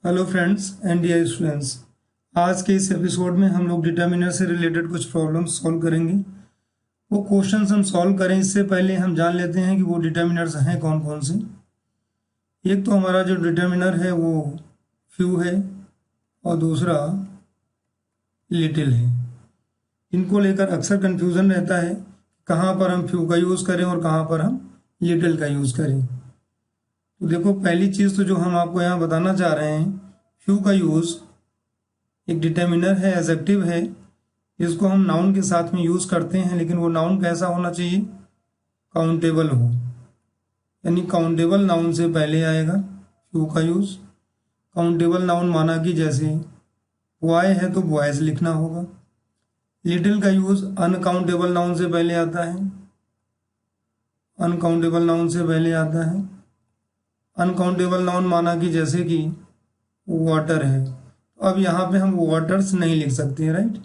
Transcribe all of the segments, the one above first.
Hello friends and dear students. आज के इस एपिसोड में हम लोग डिटर्मिनर से रिलेटेड कुछ प्रॉब्लम्स सॉल्व करेंगे। वो क्वेश्चंस हम सॉल्व करें इससे पहले हम जान लेते हैं कि वो डिटर्मिनर्स हैं कौन कौन से। एक तो हमारा जो डिटर्मिनर है वो फ्यू है और दूसरा लिटिल है। इनको लेकर अक्सर कन्फ्यूज़न रहता है कहाँ पर हम फ्यू का यूज़ करें और कहाँ पर हम लिटिल का यूज़ करें। तो देखो, पहली चीज़ तो जो हम आपको यहाँ बताना चाह रहे हैं, फ्यू का यूज़ एक डिटर्मिनर है, एडजेक्टिव है, जिसको हम नाउन के साथ में यूज़ करते हैं, लेकिन वो नाउन कैसा होना चाहिए, काउंटेबल हो, यानी काउंटेबल नाउन से पहले आएगा फ्यू का यूज़। काउंटेबल नाउन माना कि जैसे बॉय है तो बॉयज लिखना होगा। लिटिल का यूज़ अनकाउंटेबल नाउन से पहले आता है, अनकाउंटेबल नाउन से पहले आता है। अनकाउंटेबल नाउन माना कि जैसे कि वाटर है, तो अब यहाँ पे हम वाटर्स नहीं लिख सकते हैं, राइट।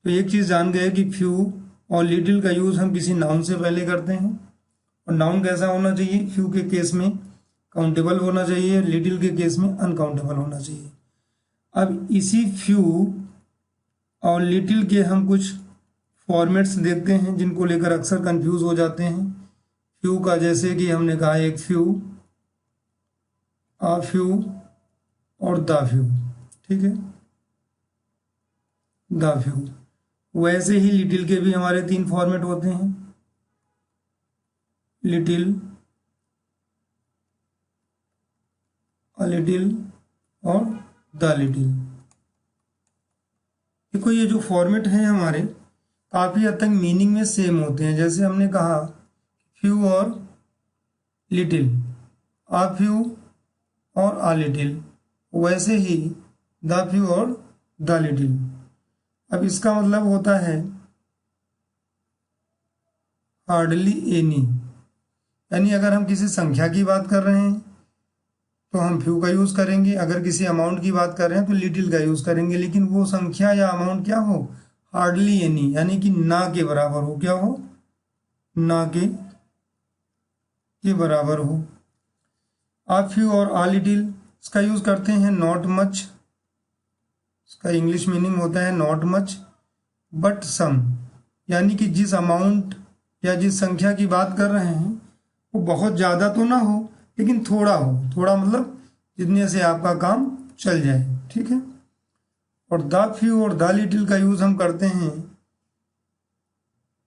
तो एक चीज़ जान गए कि फ्यू और लिटिल का यूज़ हम किसी नाउन से पहले करते हैं, और नाउन कैसा होना चाहिए, फ्यू के केस में काउंटेबल होना चाहिए, लिटिल के केस में अनकाउंटेबल होना चाहिए। अब इसी फ्यू और लिटिल के हम कुछ फॉर्मेट्स देखते हैं जिनको लेकर अक्सर कंफ्यूज हो जाते हैं। फ्यू का जैसे कि हमने कहा एक फ्यू, आ फ्यू और द फ्यू, ठीक है, द फ्यू। वैसे ही लिटिल के भी हमारे 3 फॉर्मेट होते हैं, लिटिल, अ लिटिल और द लिटिल। देखो, ये जो फॉर्मेट हैं हमारे काफ़ी हद तक मीनिंग में सेम होते हैं। जैसे हमने कहा फ्यू और लिटिल, आ फ्यू और आ लिटिल, वैसे ही द फ्यू और द लिटिल। अब इसका मतलब होता है हार्डली एनी, यानी अगर हम किसी संख्या की बात कर रहे हैं तो हम फ्यू का यूज़ करेंगे, अगर किसी अमाउंट की बात कर रहे हैं तो लिटिल का यूज़ करेंगे, लेकिन वो संख्या या अमाउंट क्या हो, हार्डली एनी, यानी कि ना के बराबर हो। क्या हो, ना के बराबर हो। आ फ्यू और आ लिटिल, इसका यूज़ करते हैं नॉट मच, इसका इंग्लिश मीनिंग होता है नॉट मच बट सम, यानी कि जिस अमाउंट या जिस संख्या की बात कर रहे हैं वो बहुत ज़्यादा तो ना हो, लेकिन थोड़ा हो। थोड़ा मतलब जितने से आपका काम चल जाए, ठीक है। और द फ्यू और द लिटिल का यूज़ हम करते हैं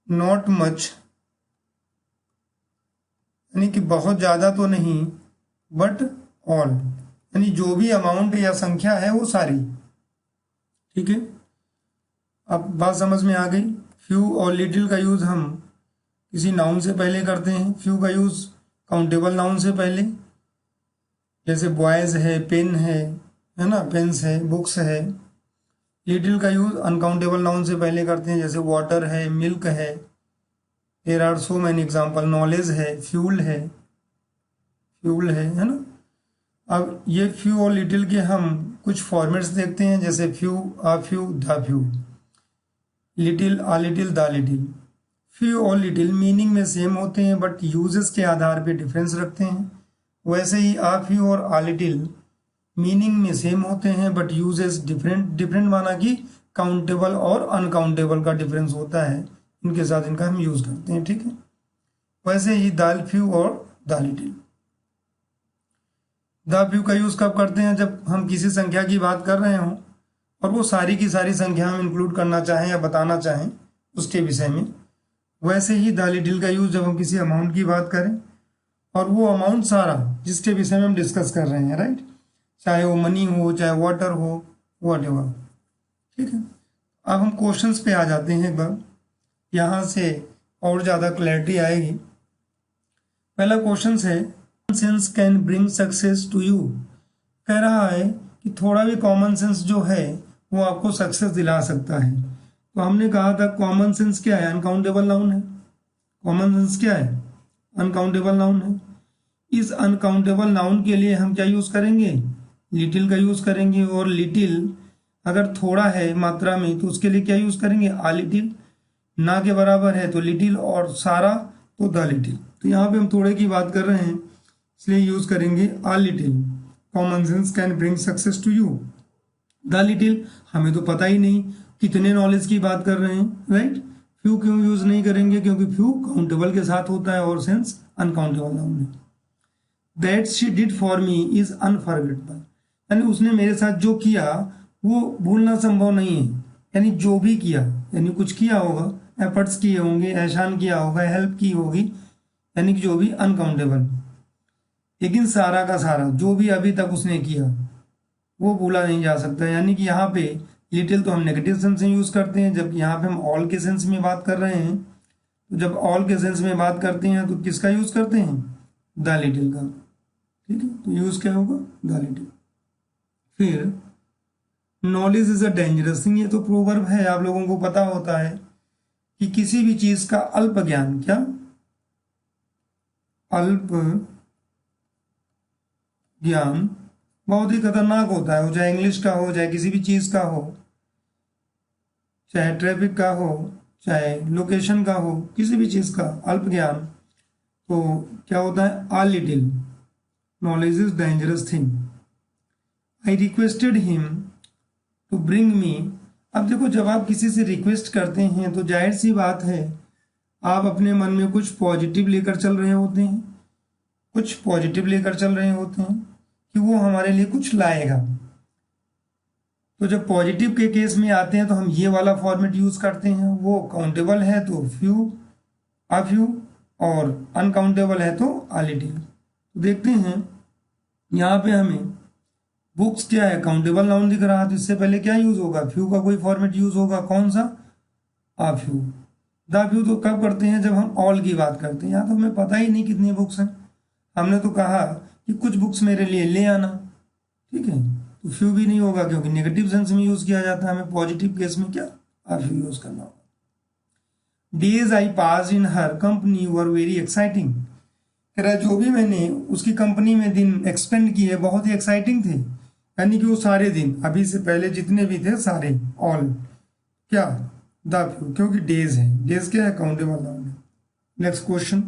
नॉट मच, यानी कि बहुत ज़्यादा तो नहीं, बट ऑल, यानी जो भी अमाउंट या संख्या है वो सारी, ठीक है। अब बात समझ में आ गई। फ्यू और लिटिल का यूज़ हम किसी नाउन से पहले करते हैं। फ्यू का यूज़ काउंटेबल नाउन से पहले, जैसे बॉयज़ है, पेन है ना, पेन्स है, बुक्स है। लिटिल का यूज़ अनकाउंटेबल नाउन से पहले करते हैं, जैसे वाटर है, मिल्क है, there are so many example, knowledge है, फ्यूल है ना। अब ये फ्यू और लिटिल के हम कुछ फॉर्मेट्स देखते हैं, जैसे few, uh few, the few, little, uh little, the little. Few और लिटिल मीनिंग में सेम होते हैं बट यूजेस के आधार पे डिफरेंस रखते हैं। वैसे ही आ फ्यू और आ लिटिल मीनिंग में सेम होते हैं बट यूजेस डिफरेंट माना कि काउंटेबल और अनकाउंटेबल का डिफरेंस होता है, इनके साथ इनका हम यूज करते हैं, ठीक है। वैसे ही द फ्यू और द लिटिल। द फ्यू का यूज कब करते हैं, जब हम किसी संख्या की बात कर रहे हों और वो सारी की सारी संख्या हम इंक्लूड करना चाहें या बताना चाहें उसके विषय में। वैसे ही द लिटिल का यूज जब हम किसी अमाउंट की बात करें और वो अमाउंट सारा जिसके विषय में हम डिस्कस कर रहे हैं, राइट, चाहे वो मनी हो, चाहे वाटर हो, व्हाटएवर, ठीक है। अब हम क्वेश्चंस पे आ जाते हैं एक बार, यहाँ से और ज़्यादा क्लैरिटी आएगी। पहला क्वेश्चन है, sense can bring success to you. कह रहा है कि थोड़ा भी कॉमन सेंस जो है वो आपको सक्सेस दिला सकता है। तो हमने कहा था कॉमन सेंस क्या है, अनकाउंटेबल नाउन है। कॉमन सेंस क्या है, अनकाउंटेबल नाउन है। इस अनकाउंटेबल नाउन के लिए हम क्या यूज़ करेंगे, लिटिल का यूज़ करेंगे। और लिटिल अगर थोड़ा है मात्रा में तो उसके लिए क्या यूज़ करेंगे, आ लिटिल। ना के बराबर है तो लिटिल, और सारा तो द लिटिल। तो यहाँ पे हम थोड़े की बात कर रहे हैं इसलिए यूज़ करेंगे a little. Common sense can bring success to you. The little, हमें तो पता ही नहीं कितने नॉलेज की बात कर रहे हैं, राइट। फ्यू क्यों यूज नहीं करेंगे, क्योंकि फ्यू काउंटेबल के साथ होता है और सेंस अनकाउंटेबल नाउन है। That she did for me is unforgettable, यानी उसने मेरे साथ जो किया वो भूलना संभव नहीं है। यानी जो भी किया, यानी कुछ किया होगा, एफर्ट्स किए होंगे, एहसान किया होगा, हेल्प की होगी, यानी कि जो भी अनकाउंटेबल। लेकिन सारा का सारा जो भी अभी तक उसने किया वो भूला नहीं जा सकता। यानी कि यहाँ पे लिटिल तो हम नेगेटिव सेंस में यूज करते हैं, जबकि यहाँ पे हम ऑल के सेंस में बात कर रहे हैं। तो जब ऑल के सेंस में बात करते हैं तो किसका यूज करते हैं, द लिटिल का, ठीक है। तो यूज क्या होगा, द लिटिल। फिर knowledge is a dangerous thing, ये तो प्रोवर्ब है, आप लोगों को पता होता है कि किसी भी चीज का अल्प ज्ञान, क्या अल्प ज्ञान बहुत ही खतरनाक होता है। वो चाहे इंग्लिश का हो, चाहे किसी भी चीज का हो, चाहे ट्रैफिक का हो, चाहे लोकेशन का हो, किसी भी चीज का अल्प ज्ञान, तो क्या होता है, a little knowledge is dangerous thing. I requested him to bring me. अब देखो, जब आप किसी से रिक्वेस्ट करते हैं तो जाहिर सी बात है आप अपने मन में कुछ पॉजिटिव लेकर चल रहे होते हैं, कुछ पॉजिटिव लेकर चल रहे होते हैं कि वो हमारे लिए कुछ लाएगा। तो जब पॉजिटिव के केस में आते हैं तो हम ये वाला फॉर्मेट यूज करते हैं। वो काउंटेबल है तो फ्यू, आ फ्यू, और अनकाउंटेबल है तो आ लिटिल। तो देखते हैं यहाँ पे हमें बुक्स क्या है, काउंटेबल नाउन दिख रहा है, तो इससे पहले क्या यूज होगा, फ्यू का कोई फॉर्मेट यूज होगा, कौन सा, आ फ्यू। द फ्यू तो कब करते हैं, जब हम ऑल की बात करते हैं। यहाँ तो हमें पता ही नहीं कितनी बुक्स हैं, हमने तो कहा कि कुछ बुक्स मेरे लिए ले आना, ठीक है। तो फ्यू भी नहीं होगा क्योंकि नेगेटिव सेंस में यूज किया जाता है, हमें पॉजिटिव केस में क्या, आ फ्यू यूज करना होगा। Days I pass in her company were very exciting, कह रहा जो भी मैंने उसकी कंपनी में दिन एक्सपेंड किए बहुत ही एक्साइटिंग थे। यानी कि वो सारे दिन, अभी से पहले जितने भी थे सारे, ऑल, क्या, द फ्यू, क्योंकि डेज है, डेज क्या है, काउंटेबल नाउन है। Next question,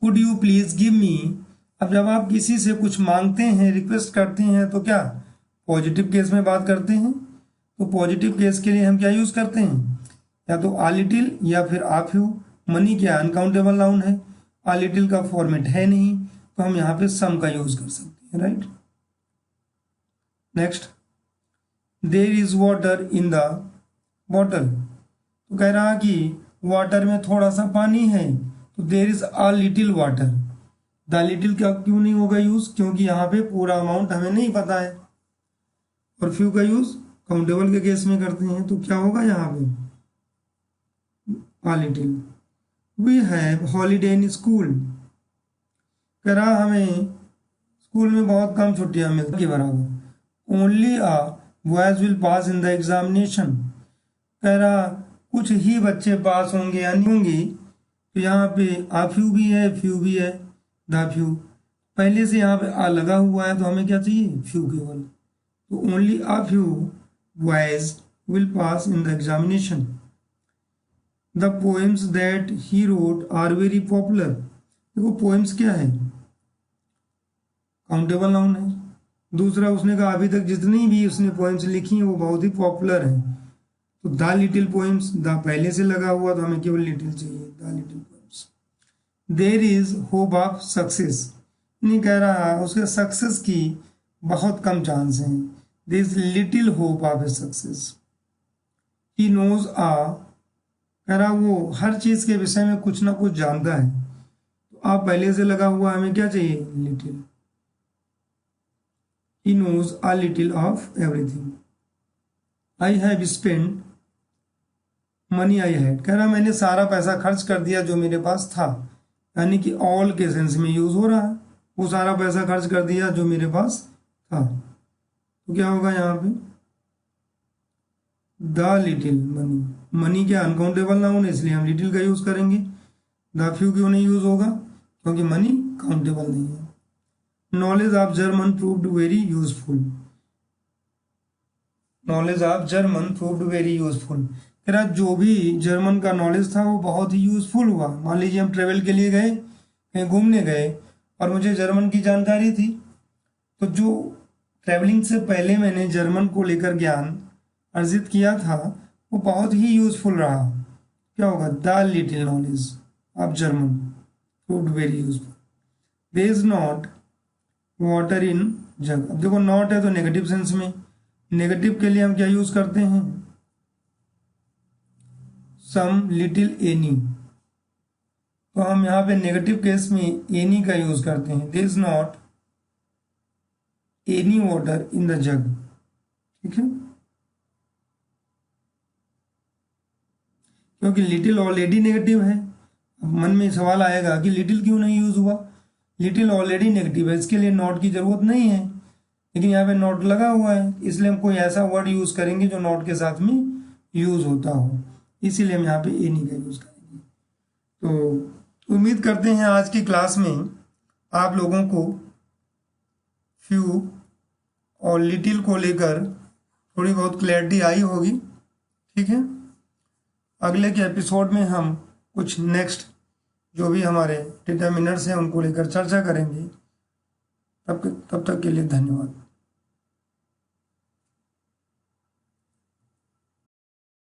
could you please give me. अब जब आप किसी से कुछ मांगते हैं, रिक्वेस्ट करते हैं, तो क्या पॉजिटिव केस में बात करते हैं। तो पॉजिटिव केस के लिए हम क्या यूज करते हैं, या तो आ लिटिल या फिर आ फ्यू। मनी क्या अनकाउंटेबल नाउन है, आ लिटिल का फॉर्मेट है नहीं, तो हम यहाँ पे सम का यूज कर सकते हैं, right. Next, there is water in the bottle, तो कह रहा कि वाटर में थोड़ा सा पानी है, तो there is a little water. The little का क्यों नहीं होगा यूज, क्योंकि यहाँ पे पूरा अमाउंट हमें नहीं पता है। और फ्यू का यूज काउंटेबल के केस में करते हैं, तो क्या होगा यहाँ पे, a little. We have holiday in school, कह रहा हमें स्कूल में बहुत कम छुट्टियां मिलती के बराबर। Only a boys will pass in the examination, कह रहा कुछ ही बच्चे पास होंगे या नहीं होंगे। तो यहाँ पे आ फ्यू भी है, फ्यू भी है, द फ्यू। पहले से यहाँ पे आ लगा हुआ है तो हमें क्या चाहिए, फ्यू केवल। तो only a few boys will pass in the examination. The poems that he wrote are very popular, देखो पोएम्स क्या है, काउंटेबल नाउन है। दूसरा उसने कहा अभी तक जितनी भी उसने पोएम्स लिखी हैं वो बहुत ही पॉपुलर हैं। तो द लिटिल पोएम्स, द पहले से लगा हुआ तो हमें केवल लिटिल चाहिए, the little poems. There is hope of success, नहीं कह रहा उसके सक्सेस की बहुत कम चांस हैं। There is little hope of a success. He knows आ, कह रहा वो हर चीज के विषय में कुछ ना कुछ जानता है। तो आप पहले से लगा हुआ हमें क्या चाहिए, little. He knows a little of everything. I have spent money I had, कह रहा मैंने सारा पैसा खर्च कर दिया जो मेरे पास था। यानी कि ऑल के सेंस में यूज हो रहा है, वो सारा पैसा खर्च कर दिया जो मेरे पास था। तो क्या होगा यहाँ पे, द लिटिल मनी। मनी क्या अनकाउंटेबल नाउन है, इसलिए हम लिटिल का यूज करेंगे। द फ्यू क्यों नहीं यूज होगा, क्योंकि मनी काउंटेबल नहीं है। Knowledge of German proved very useful, knowledge of German proved very useful, कह रहा जो भी जर्मन का नॉलेज था वो बहुत ही यूजफुल हुआ। मान लीजिए हम ट्रेवल के लिए गए, कहीं घूमने गए और मुझे जर्मन की जानकारी थी, तो जो ट्रैवलिंग से पहले मैंने जर्मन को लेकर ज्ञान अर्जित किया था वो बहुत ही यूजफुल रहा। क्या होगा? The little knowledge of German proved very useful. There is not water in jug. अब देखो नॉट है तो नेगेटिव सेंस में, नेगेटिव के लिए हम क्या यूज करते हैं? Some little any. तो हम यहाँ पे नेगेटिव केस में एनी का यूज करते हैं। There is not any water in the jug. ठीक है, क्योंकि लिटिल ऑलरेडी नेगेटिव है। अब मन में सवाल आएगा कि लिटिल क्यों नहीं यूज हुआ? लिटिल ऑलरेडी नेगेटिव है, इसके लिए नॉट की जरूरत नहीं है, लेकिन यहाँ पे नॉट लगा हुआ है, इसलिए हम कोई ऐसा वर्ड यूज करेंगे जो नॉट के साथ में यूज होता हो, इसीलिए हम यहाँ पे एनी का यूज करेंगे। तो उम्मीद करते हैं आज की क्लास में आप लोगों को फ्यू और लिटिल को लेकर थोड़ी बहुत क्लैरिटी आई होगी। ठीक है, अगले के एपिसोड में हम कुछ नेक्स्ट जो भी हमारे डिटर्मिनर्स हैं उनको लेकर चर्चा करेंगे। तब तक के लिए धन्यवाद।